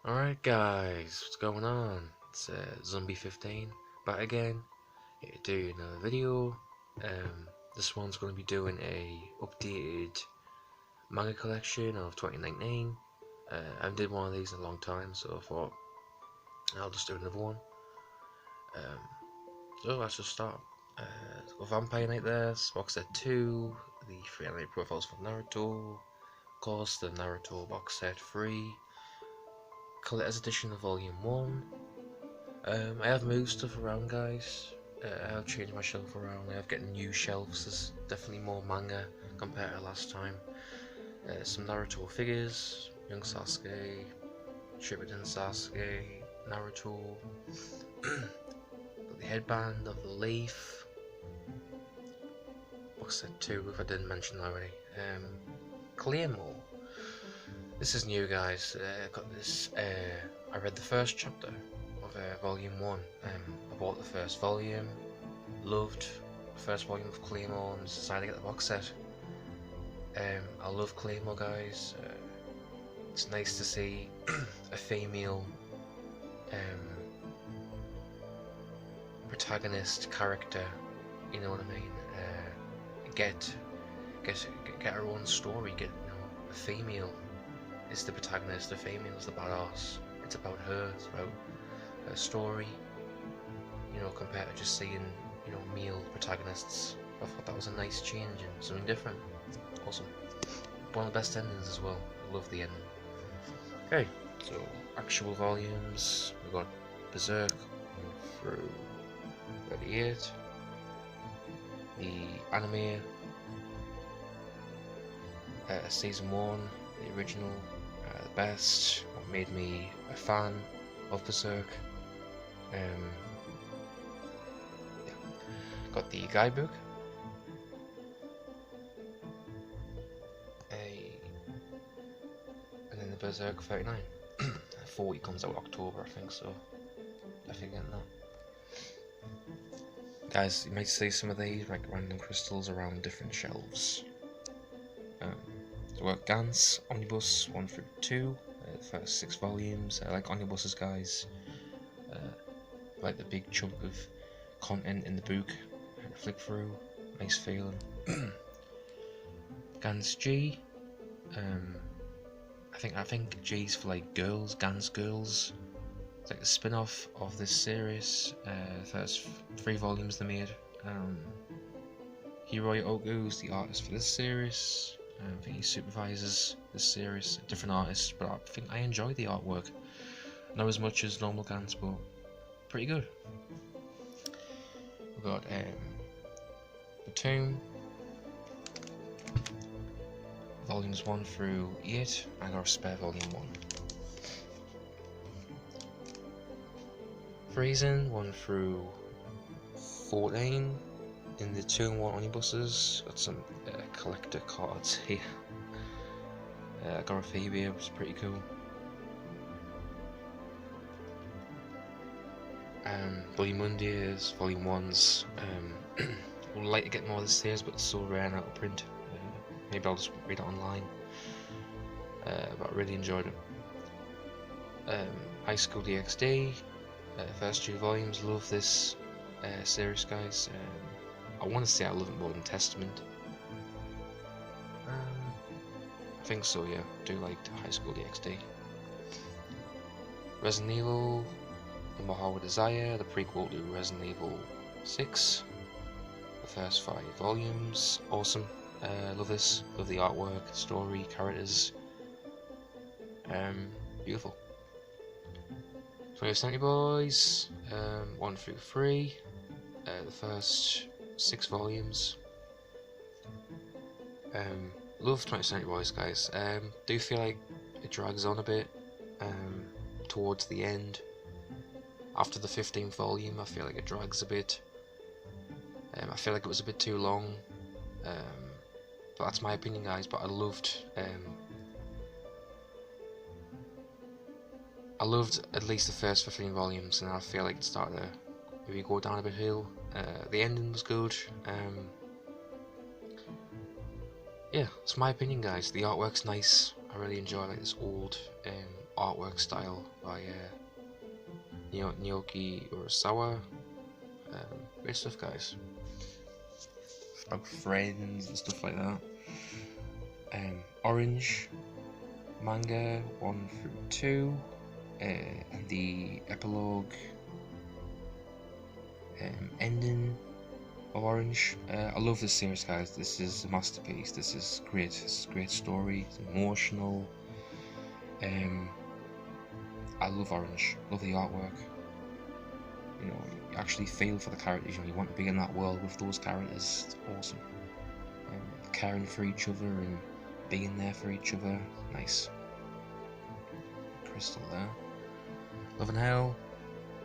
Alright guys, what's going on? It's Z15 back again, here to do another video. This one's going to be doing a updated manga collection of 2019. I haven't did one of these in a long time, so I thought I'll just do another one. Um, so let's just start. Got Vampire Knight there, box set 2, the 3 anime profiles for Naruto, of course the Naruto box set 3, Collector's Edition of Volume 1. I have moved stuff around, guys. I have changed my shelf around. I have getting new shelves. There's definitely more manga compared to last time. Some Naruto figures, young Sasuke, Shippuden Sasuke, Naruto. Got the headband of the leaf. Box set 2, if I didn't mention already. Claymore. This is new, guys. I got this. I read the first chapter of volume 1. I bought the first volume, loved the first volume of Claymore, and decided to get the box set. I love Claymore, guys. It's nice to see a female protagonist character. You know what I mean? Get her own story. Get a female is the protagonist. The female is the badass. It's about her. It's about her story. Compared to just seeing male protagonists. I thought that was a nice change and something different. Awesome. One of the best endings as well. I love the ending. Okay, so actual volumes. We've got Berserk through 38. The anime, season 1, the original, the best. What made me a fan of Berserk. Yeah. Got the guidebook. And then the Berserk 39. 40 comes out October, I think, so definitely getting that. Guys, you might see some of these like random crystals around different shelves. So we've got Gans Omnibus 1 through 2, the first 6 volumes. I like omnibuses, guys. Like the big chunk of content in the book, flick through, nice feeling. Gans G. I think G's for like girls, Gans Girls. It's like a spin-off of this series. First 3 volumes they made. Hiroi Ogu's the artist for this series. I think he supervises this series, a different artist, but I think I enjoy the artwork. Not as much as normal Gans, but pretty good. We've got Platoon, volumes 1 through 8. I got a spare volume 1. Freezing 1 through 14 in the 2-in-1 omnibuses. Got some collector cards here. I got a Phoebe, it was pretty cool. Bloody Mondays, volume 1s. Would like to get more of this series, but it's so rare and out of print. Maybe I'll just read it online. But I really enjoyed it. High School DxD, first 2 volumes. Love this series, guys. I want to say I love it more than Testament. I think so, yeah. I do like High School DxD. Resident Evil, The Mahara Desire, the prequel to Resident Evil 6. The first 5 volumes. Awesome. Love this. Love the artwork, story, characters. Beautiful. 20th Century Boys, 1 through 3. The first 6 volumes. Love 20th Century Boys, guys. Do feel like it drags on a bit towards the end. After the 15th volume, I feel like it drags a bit. I feel like it was a bit too long. But that's my opinion, guys. But I loved at least the first 15 volumes, and I feel like it started to maybe go down a bit hill. The ending was good. Yeah, it's my opinion, guys. The artwork's nice. I I really enjoy like this old artwork style by Naoki Urasawa. Great stuff, guys. About friends and stuff like that. Orange manga 1 through 2, and the epilogue ending of Orange. I love this series, guys. This is a masterpiece. This is great. This is a great story. It's emotional. I love Orange. Love the artwork. You know, you actually feel for the characters. You know, you want to be in that world with those characters. It's awesome. Caring for each other and being there for each other. Nice. Crystal there. Love and Hell.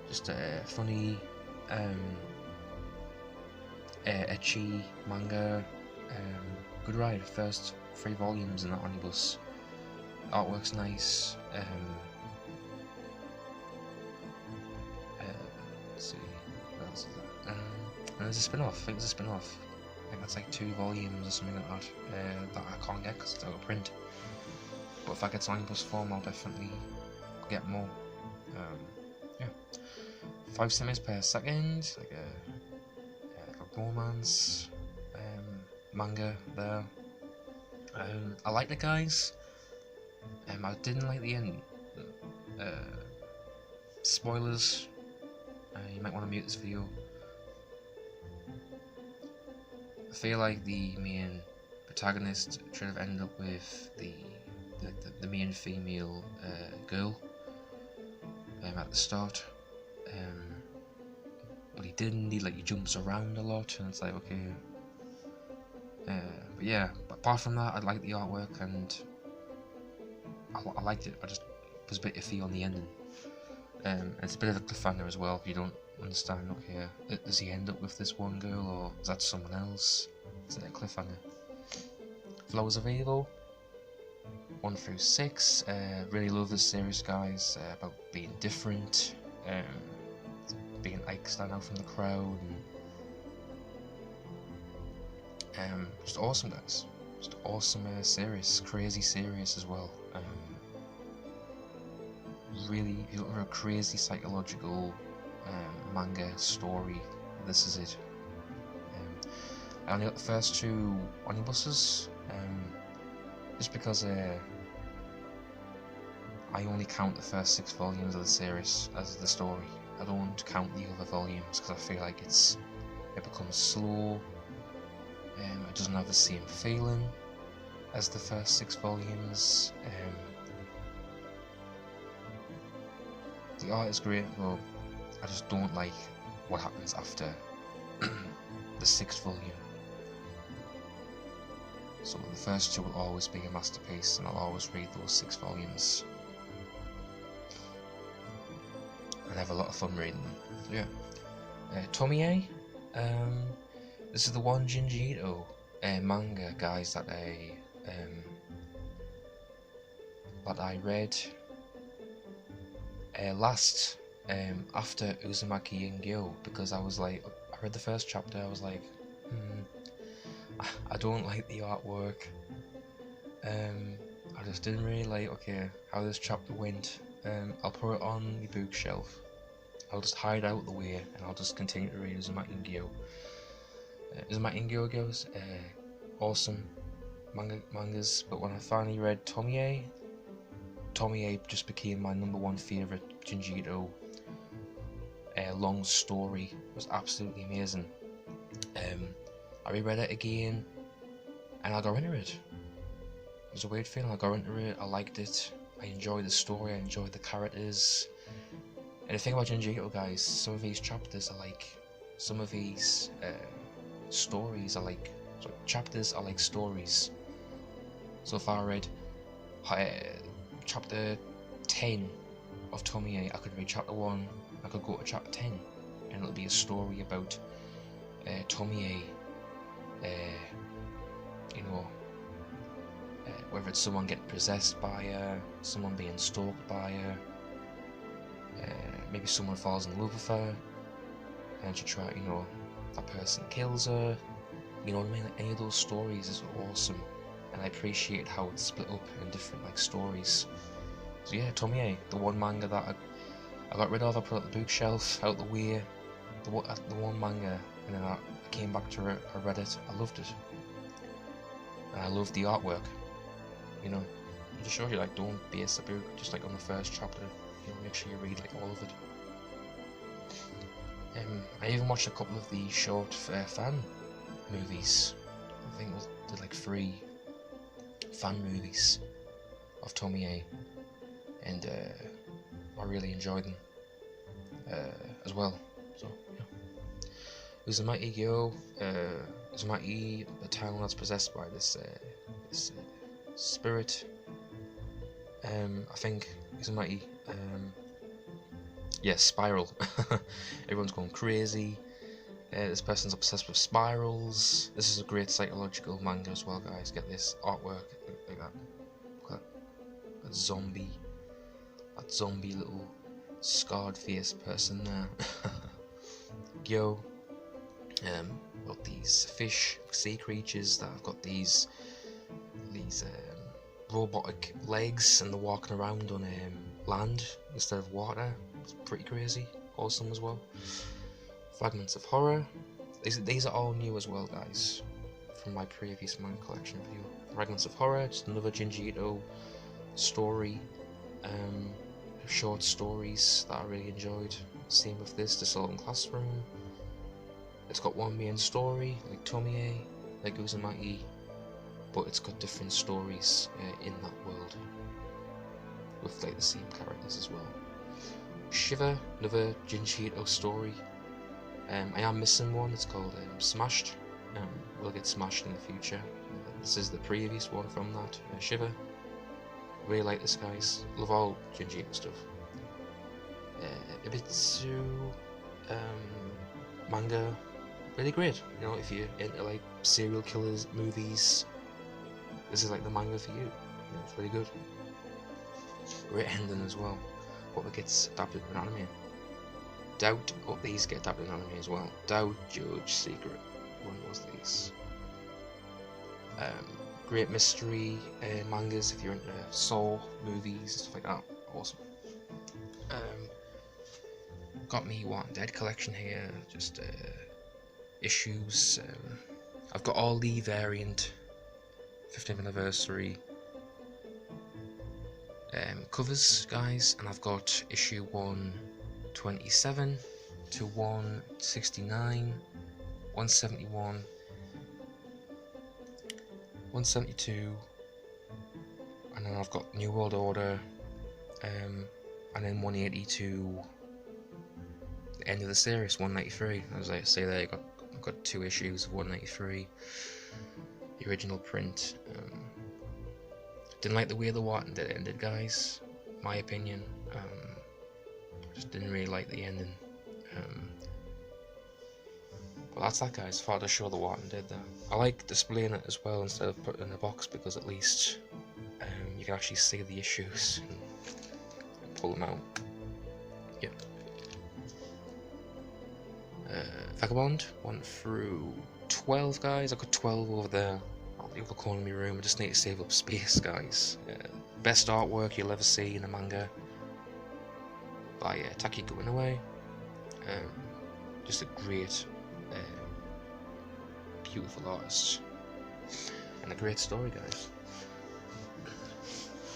Just a funny, ecchi manga. Good ride. First 3 volumes in that omnibus. Artwork's nice. Let's see. What else is there? There's a spin-off. I think there's a spin-off. I think that's like 2 volumes or something like that. That I can't get because it's out of print. But if I get omnibus form, I'll definitely get more. Yeah. 5 centimeters per second, like a romance manga there. I like the guys. I didn't like the end. Spoilers. You might want to mute this video. I feel like the main protagonist should have ended up with the main female girl at the start, but he didn't. He jumps around a lot, and it's like, okay. But yeah, but apart from that, I like the artwork and I liked it. I just was a bit iffy on the ending. It's a bit of a cliffhanger as well. If you don't understand, okay, does he end up with this one girl or is that someone else? It's a cliffhanger. Flowers available. 1 through 6. Really love this series, guys. About being different, being like stand out from the crowd, and just awesome, guys. Just awesome series, crazy series as well. Really, if you're looking for a crazy psychological manga story, this is it. I only got the first 2 omnibuses. Just because I only count the first 6 volumes of the series as the story. I don't count the other volumes because I feel like it becomes slow. It doesn't have the same feeling as the first 6 volumes. The art is great, but I just don't like what happens after the 6th volume. So the first 2 will always be a masterpiece, and I'll always read those 6 volumes. And have a lot of fun reading them. So yeah. Tomie. This is the one Junji Ito manga, guys, that I read last after Uzumaki and Gyo, because I was like, I read the first chapter, I was like, I don't like the artwork. I just didn't really like, okay, how this chapter went. I'll put it on the bookshelf. I'll just hide out the way, and I'll just continue to read Uzumaki and Gyo. Uzumaki and Gyo goes, awesome mangas, but when I finally read Tomie just became my #1 favourite Junji Ito. Long story was absolutely amazing. I reread it again and I got into it. It was a weird feeling. I got into it, I liked it, I enjoyed the story, I enjoyed the characters. And the thing about Junji Ito, guys, some of these chapters are like, some of these stories are like, sorry, chapters are like stories. So if I read chapter 10 of Tomie, I could read chapter 1, I could go to chapter 10, and it'll be a story about Tomie, you know, whether it's someone getting possessed by her, someone being stalked by her, maybe someone falls in love with her, and she tries, you know, that person kills her, you know what I mean? Like, any of those stories is awesome. and I appreciated how it's split up in different like stories. So yeah, Tomie, the one manga that I got rid of, I put it on the bookshelf, out the way, the one manga, and then I came back to it, I read it, I loved it. And I loved the artwork, you know. It just shows you, like, don't base the book just like on the first chapter, you know, make sure you read like all of it. I even watched a couple of the short fan movies. I think it was like 3 fan movies of Tomie, and I really enjoyed them as well. So yeah. Uzumaki Gyo, Uzumaki, the town that's possessed by this spirit. I think Uzumaki. Yeah, Spiral. Everyone's going crazy. This person's obsessed with spirals. This is a great psychological manga as well, guys. Get this artwork like that. Look at that zombie little scarred face person there. Gyo. Got these fish, sea creatures that have got these robotic legs, and they're walking around on land instead of water. It's pretty crazy, awesome as well. Fragments of Horror. These are all new as well, guys, from my previous manga collection video. Fragments of Horror, just another Junji Ito story, short stories that I really enjoyed. Same with this, The Sultan Classroom. It's got one main story, like Tomie, like Uzumaki, but it's got different stories in that world, with like the same characters as well. Shiver, another Junji Ito story. I am missing one, it's called Smashed. Will get smashed in the future. This is the previous one from that, Shiver. Really like this, guys. Love all Junji Ito stuff. Ibitsu manga, really great. You know, if you're into like serial killers movies, this is like the manga for you. It's really good. Great ending as well. Hope it gets adapted in anime. Doubt, hope these get adapted in anime as well. Doubt, Judge, Secret. When was these? Great mystery mangas if you're into Saw movies, stuff like that. Awesome. Got me Walking Dead collection here. Just issues. I've got all the variant 15th anniversary covers, guys, and I've got issue 127 to 169, 171, 172, and then I've got New World Order, and then 180 to the end of the series, 193. As I say there, I've got 2 issues of 193, the original print. Didn't like the way the Walking Dead ended, guys. My opinion. Just didn't really like the ending. But that's that, guys. Thought I'd show the Walking Dead there. I like displaying it as well instead of putting it in a box, because at least you can actually see the issues and pull them out. Yep. Vagabond 1 through 12, guys. I've got 12 over there. The other corner of my room. I just need to save up space, guys. Best artwork you'll ever see in a manga by Takiko Inoue. Just a great, beautiful artist, and a great story, guys.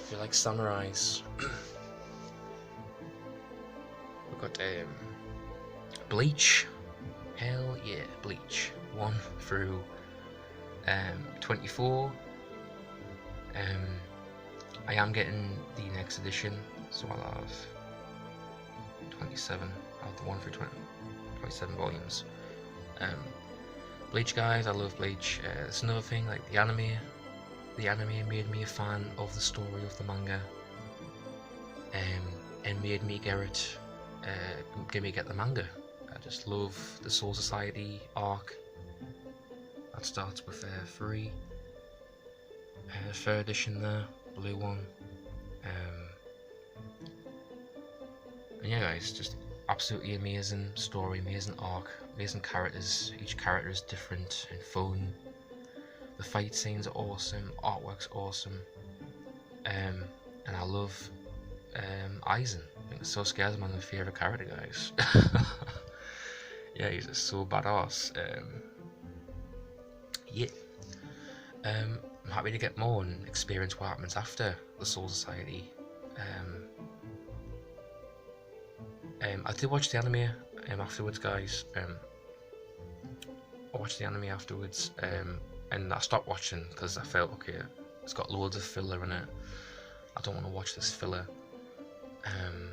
If you like samurais, we've got Bleach. Hell yeah, Bleach 1 through 24. I am getting the next edition, so I'll have 27. I'll have the 1 through 27 volumes. Bleach, guys, I love Bleach. It's another thing, like the anime made me a fan of the story of the manga, and made me get the manga. I just love the Soul Society arc. That starts with 3. Third edition there, blue one. And yeah, guys, just absolutely amazing story, amazing arc, amazing characters. Each character is different and fun. The fight scenes are awesome, artwork's awesome, and I love Aizen. I think So Scare's my favourite character, guys. Yeah, he's just so badass. Yeah, I'm happy to get more and experience what happens after the Soul Society. I did watch the anime afterwards, guys. I watched the anime afterwards, and I stopped watching because I felt, okay, it's got loads of filler in it. I don't want to watch this filler. And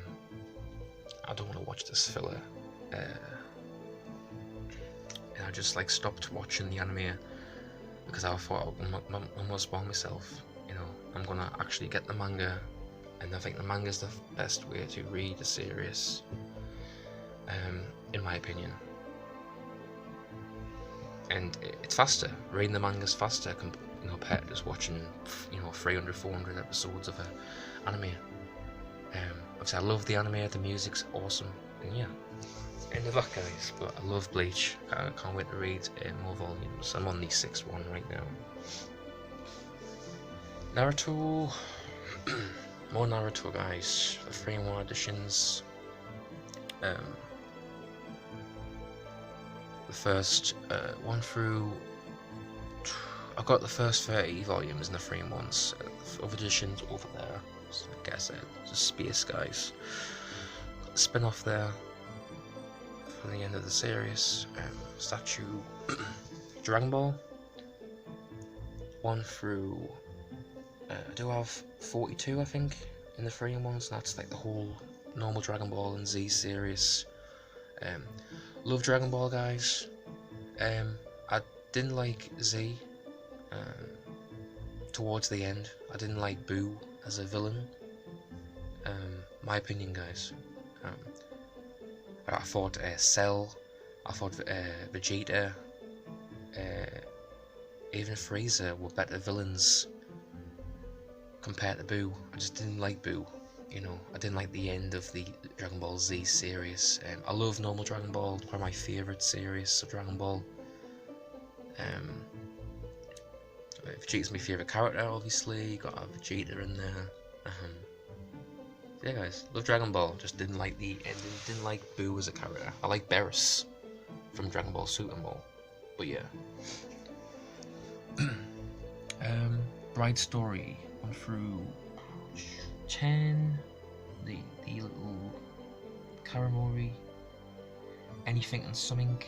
I just like stopped watching the anime because I thought I'm gonna spoil myself. You know, I'm gonna actually get the manga, and I think the manga is the best way to read a series, in my opinion. And it's faster. Reading the manga's faster compared to just watching 300, 400 episodes of an anime. Obviously, I love the anime. The music's awesome, and yeah. End of that, guys. But I love Bleach. I can't wait to read more volumes. I'm on the 6th one right now. Naruto. More Naruto, guys. The 3-in-1 editions. The first one through. I've got the first 30 volumes in the 3-in-1s. Other editions over there. So I guess it's a space, guys. Got the spin-off there for the end of the series. Statue. Dragon Ball. 1 through. I do have 42, I think, in the 3-in-1s. That's like the whole normal Dragon Ball and Z series. Love Dragon Ball, guys. I didn't like Z towards the end. I didn't like Boo as a villain. My opinion, guys. I thought Cell, I thought Vegeta, even Frieza were better villains compared to Boo. I just didn't like Boo. You know, I didn't like the end of the Dragon Ball Z series. I love normal Dragon Ball, one of my favourite series of Dragon Ball. Vegeta's my favourite character, obviously. Got a Vegeta in there. Yeah, guys, love Dragon Ball. Just didn't like the ending. Didn't like Boo as a character. I like Beerus from Dragon Ball Super more. But yeah. Bride Story 1 through 10. The little Karamori. Anything and something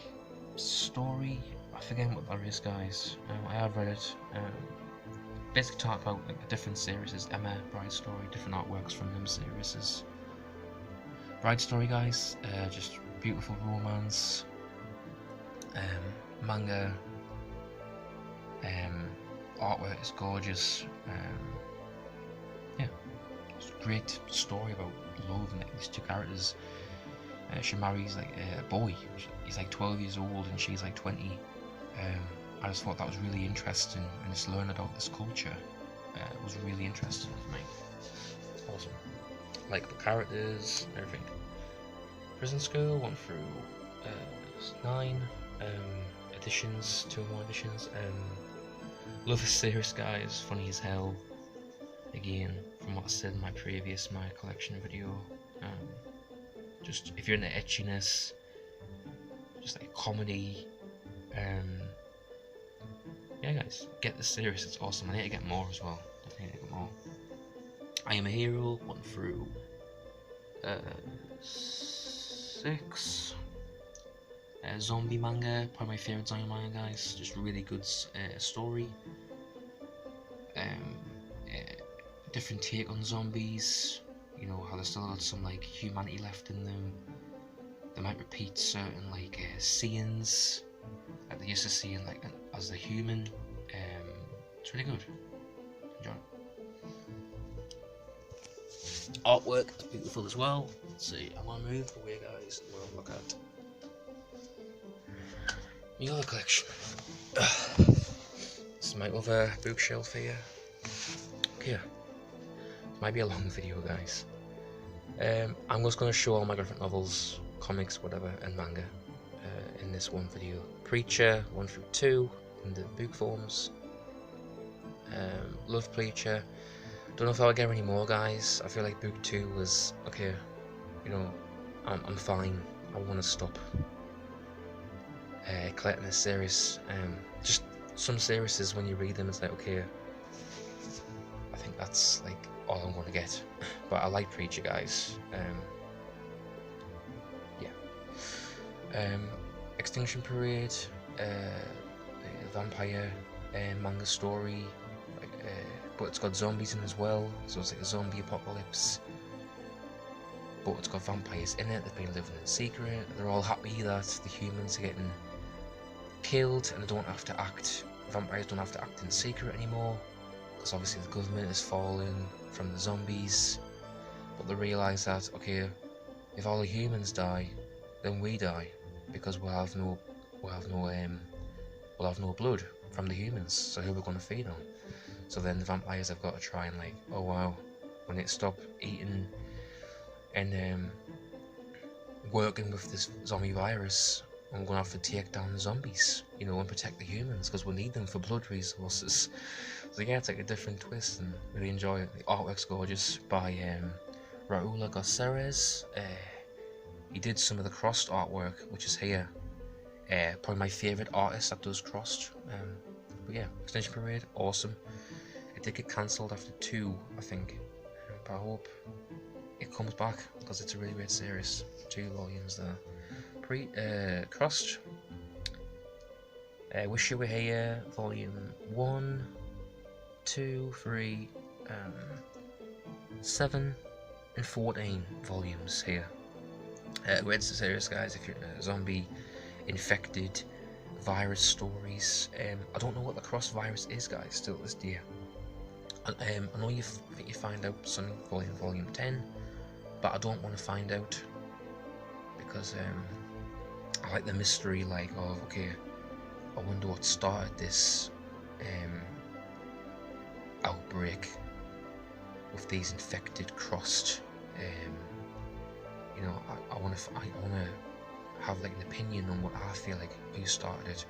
story. I forget what that is, guys. I have read it. Basically talk about like the different series. Emma, Bride Story, different artworks from them series. Bride Story, guys, just beautiful romance. Manga. Artwork is gorgeous. Yeah, it's a great story about love and like, these two characters. She marries like a boy. He's like 12 years old and she's like 20. I just thought that was really interesting, and just learn about this culture was really interesting for me. Awesome. Like the characters, everything. Prison School 1 through 9 editions, 2-in-1 editions. Love the series, guys. Funny as hell. Again, from what I said in my collection video. Just if you're into etchiness, just like comedy. Yeah, guys, get this series, it's awesome. I need to get more as well. Definitely need to get more. I Am a Hero 1 through 6. Zombie manga, probably my favourite zombie manga, guys. Just really good story. Different take on zombies. You know how they still got some like humanity left in them. They might repeat certain like scenes that they used to see in like as a human. It's really good. Enjoy it. Artwork is beautiful as well. Let's see, I'm gonna move away, guys, and we'll look at the other collection. This is my other bookshelf here. Okay, it might be a long video, guys. I'm just going to show all my graphic novels, comics, whatever, and manga in this one video. Preacher 1 through 2 in the book forms. Love Preacher. Don't know if I'll get any more, guys. I feel like book 2 was okay. You know, I'm fine. I want to stop collecting this series. Just some series when you read them, it's like, okay, I think that's like all I'm gonna get. But I like Preacher, guys. Yeah. Extinction Parade, vampire manga story, but it's got zombies in as well, so it's like a zombie apocalypse. But it's got vampires in it. They've been living in secret. They're all happy that the humans are getting killed, and they don't have to act. Vampires don't have to act in secret anymore, because obviously the government has fallen from the zombies. But they realise that, okay, if all the humans die, then we die, because we'll have no blood from the humans. So who we're going to feed on? So then the vampires have got to try and like, oh wow, we need to stop eating and working with this zombie virus. And we're going to have to take down the zombies, you know, and protect the humans, because we need them for blood resources. So yeah, it's like a different twist, and really enjoy it. The artwork's gorgeous by Raul Garceres. He did some of the crossed artwork, which is here. Probably my favourite artist that does crossed. But yeah, Extinction Parade, awesome. It did get cancelled after 2, I think. But I hope it comes back, because it's a really great series. 2 volumes there. Crossed. Wish You Were Here, volume 1, 2, 3, 7 and 14 volumes here. Great series, guys, if you're into zombie infected virus stories. I don't know what the cross virus is, guys, still this day. I know you find out something volume 10, but I don't want to find out, because I like the mystery, like, of, okay, I wonder what started this outbreak with these infected crossed. You know, I want to have like an opinion on what I feel like who started it,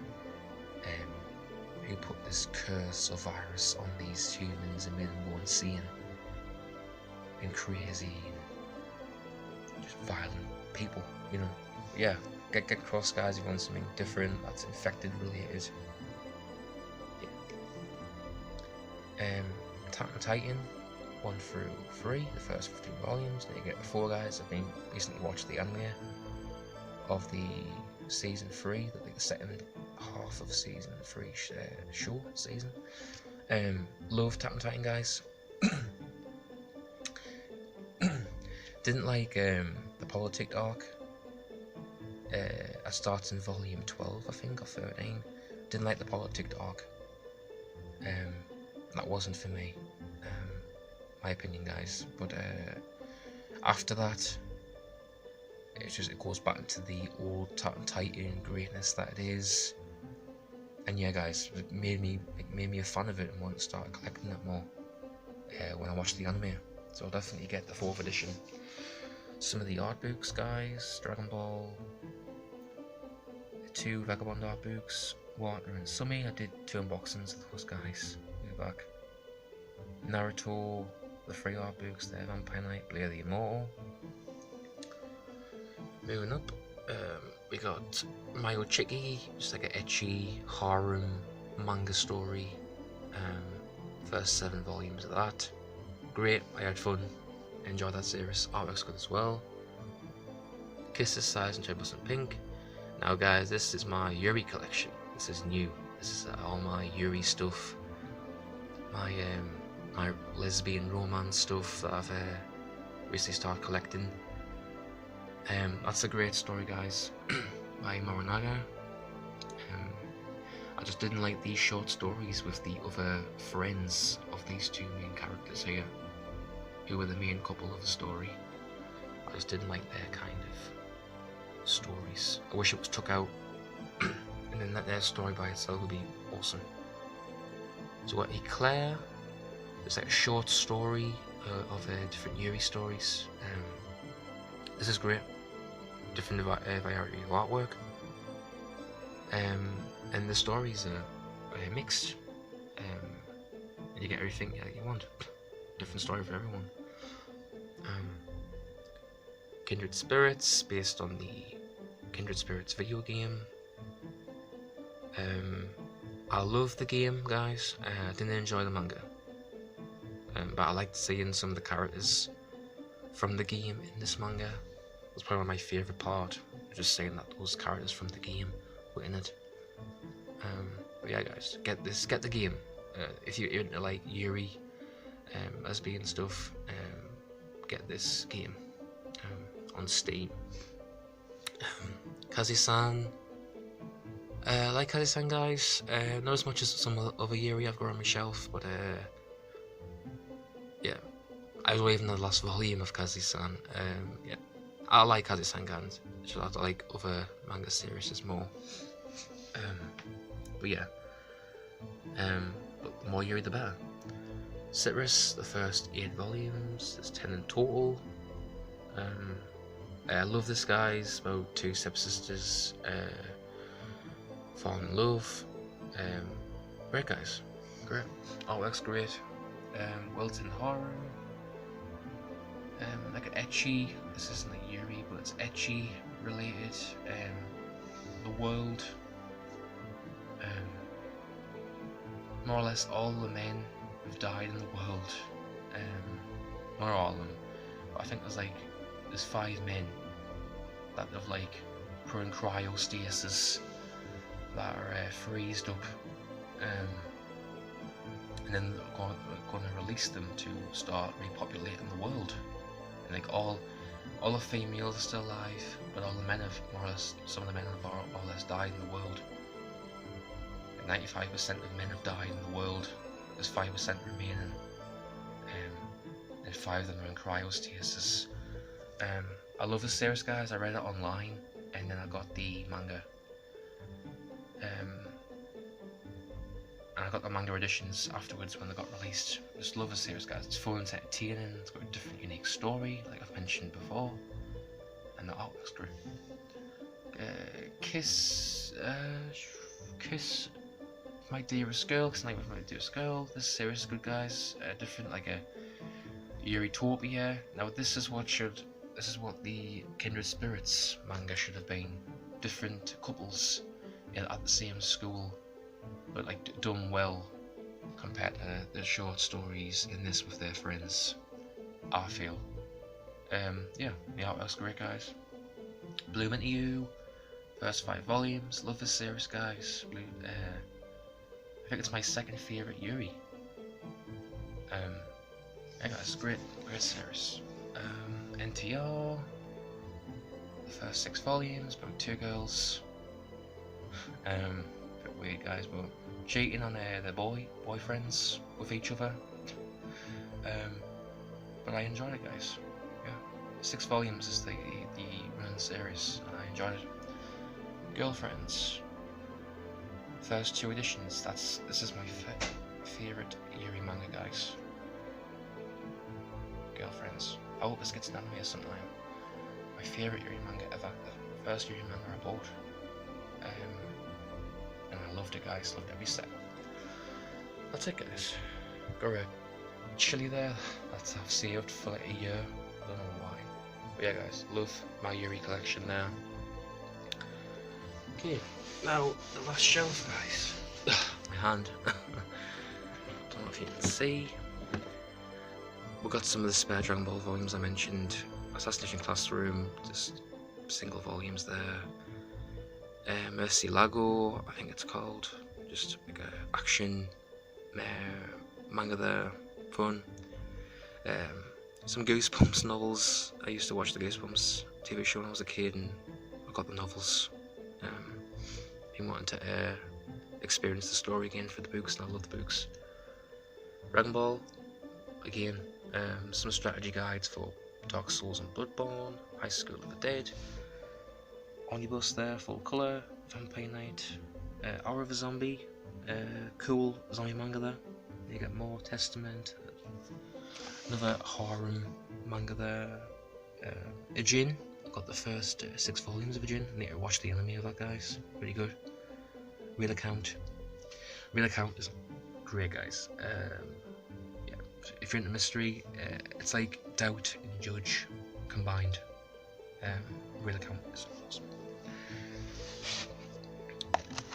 who put this curse or virus on these humans and made them go insane and crazy and just violent people, you know. But yeah, get cross, guys, if you want something different that's infected related. Yeah. Attack on Titan 1 through 3, the first 15 volumes. Then you get 4, guys. I've been recently watched the anime of the season 3, the second half of season 3 show season. Love Attack on Titan, guys. Didn't like the politic arc. I started in volume 12, I think, or 13. Didn't like the politic arc. That wasn't for me. My opinion, guys. But after that, it goes back into the old Titan greatness that it is. And yeah, guys, it made me a fan of it and want to start collecting it more when I watch the anime. So I'll definitely get the 4th edition. Some of the art books, guys. Dragon Ball, 2 Vagabond art books, Water and Sumi. I did 2 unboxings of those, guys. Way back. Naruto, the 3 art books there. Vampire Knight, Blade the Immortal. Moving up, we got Mayo Chiki, just like an ecchi harem manga story. First 7 volumes of that. Great, I had fun, enjoyed that series. Artwork's good as well. Kisses, Size and Cherry Pink. Now, guys, this is my Yuri collection. This is new. This is all my Yuri stuff. My my lesbian romance stuff that I've recently started collecting. That's a great story, guys, by Morinaga. I just didn't like these short stories with the other friends of these 2 main characters here, who were the main couple of the story. I just didn't like their kind of stories. I wish it was took out, and then their story by itself would be awesome. So what, Eclair? It's like a short story of different Yuri stories. This is great. Different variety of artwork. And the stories are mixed. and you get everything you want. Different story for everyone. Kindred Spirits, based on the Kindred Spirits video game. I love the game, guys. I didn't enjoy the manga, but I liked seeing some of the characters from the game in this manga. It was probably my favourite part, just saying that those characters from the game were in it. But yeah, guys, get the game. If you're into like Yuri, lesbian stuff, get this game on Steam. Kazi-san, like Kazi-san, guys, not as much as some other Yuri I've got on my shelf, but yeah, I was waiting the last volume of Kazi-san. Yeah, I like Kazi-san, guys. I like other manga series more. But yeah, but the more Yuri the better. Citrus, the first 8 volumes, there's 10 in total. I love this, guys. About 2 stepsisters fall in love. Great, guys. Great. Artwork's great. Wilton horror. Like an ecchi. This isn't like Yuri, but it's ecchi related. The world. More or less all the men have died in the world. Not all of them, but I think there's 5 men that have like put in cryostasis that are freezed up, and then they're going to release them to start repopulating the world. And like all the females are still alive, but all the men have more or less, some of the men have more or less died in the world. 95% of men have died in the world. There's 5% remaining, and 5 of them are in cryostasis. I love this series, guys. I read it online, and then I got the manga. And I got the manga editions afterwards when they got released. Just love the series, guys. It's fun, it's entertaining, it's got a different, unique story, like I've mentioned before, and the artwork's great. Kiss My Dearest Girl, because Night with My Dearest Girl. This series is good, guys. Different, like a Eurytopia. Now this is what the Kindred Spirits manga should have been. Different couples at the same school, but like done well compared to the short stories in this with their friends, I feel. Yeah, the artwork's great, guys. Bloom Into You, first 5 volumes. Love this series, guys. I think it's my second favourite Yuri. Yeah, guys, great series. NTR, the first 6 volumes, about 2 girls. A bit weird, guys, but cheating on their boyfriends with each other. But I enjoyed it, guys. Yeah, 6 volumes is the running series, and I enjoyed it. Girlfriends, first 2 editions. This is my favourite Yuri manga, guys. Girlfriends. I hope this gets an anime sometime. My favourite Yuri manga ever. The first Yuri manga I bought. And I loved it, guys. Loved every set. That's it, guys. Got a chili there that I've saved for like a year. I don't know why. But yeah, guys. Love my Yuri collection now. Okay. Now, the last shelf, guys. My hand. Don't know if you can see. We've got some of the spare Dragon Ball volumes I mentioned. Assassination Classroom, just single volumes there. Mercy Lago, I think it's called. Just like a action manga there, fun. Some Goosebumps novels. I used to watch the Goosebumps TV show when I was a kid, and I got the novels. Been wanting to experience the story again for the books, and I love the books. Dragon Ball, again. Some strategy guides for Dark Souls and Bloodborne, High School of the Dead, Omnibus there, full colour, Vampire Knight, Hour of a Zombie, cool zombie manga there. You get more Testament, another horror manga there. Ijin, got the first 6 volumes of Ijin. Need to watch the anime of that, guys. Really good. Real Account is great, guys. if you're into mystery, it's like Doubt and Judge combined. Really count.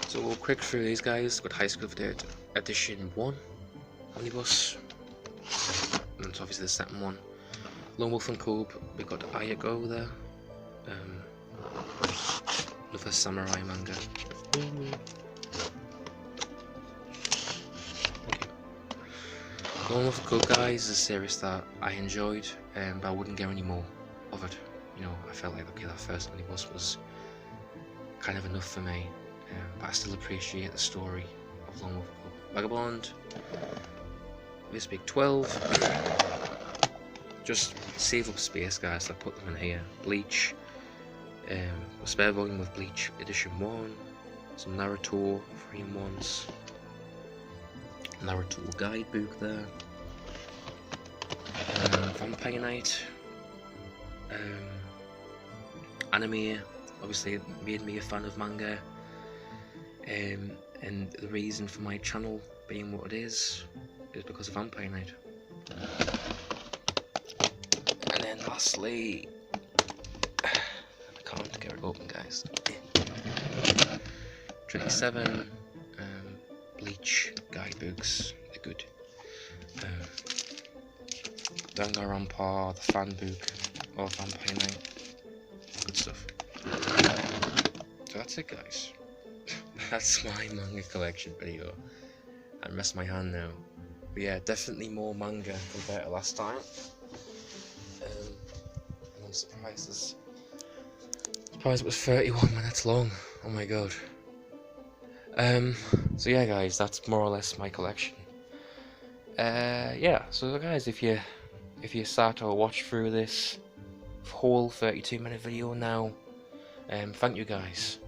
So we'll quick through these guys. Got High School of Dead Edition 1 Omnibus, and it's obviously the second one. Lone Wolf and Cub, we got Ayago there. Another samurai manga. Lone Wolf and Cub, guys, is a series that I enjoyed, but I wouldn't get any more of it. You know, I felt like, okay, that first omnibus was kind of enough for me, but I still appreciate the story of Lone Wolf and Cub. Vagabond, this big 12. Just save up space, guys, so I put them in here. Bleach, a spare volume of Bleach Edition 1, some Naruto 3-in-1s, Naruto guidebook there, Vampire Knight, anime, obviously it made me a fan of manga, and the reason for my channel being what it is because of Vampire Knight. And then lastly, I can't get it open, guys. 27 Bleach guidebooks, they're good. Danganronpa, the fan book of Vampire Knight, good stuff. So that's it, guys. That's my manga collection video. I messed my hand now. But yeah, definitely more manga compared to last time. And I'm surprised it was 31 minutes long. Oh my god. So yeah, guys, that's more or less my collection. Yeah, so guys, if you sat or watched through this whole 32-minute video now, thank you, guys.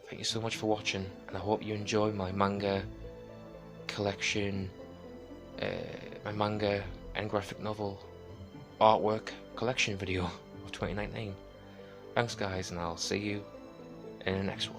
Thank you so much for watching, and I hope you enjoy my manga collection, my manga and graphic novel artwork collection video of 2019. Thanks, guys, and I'll see you in the next one.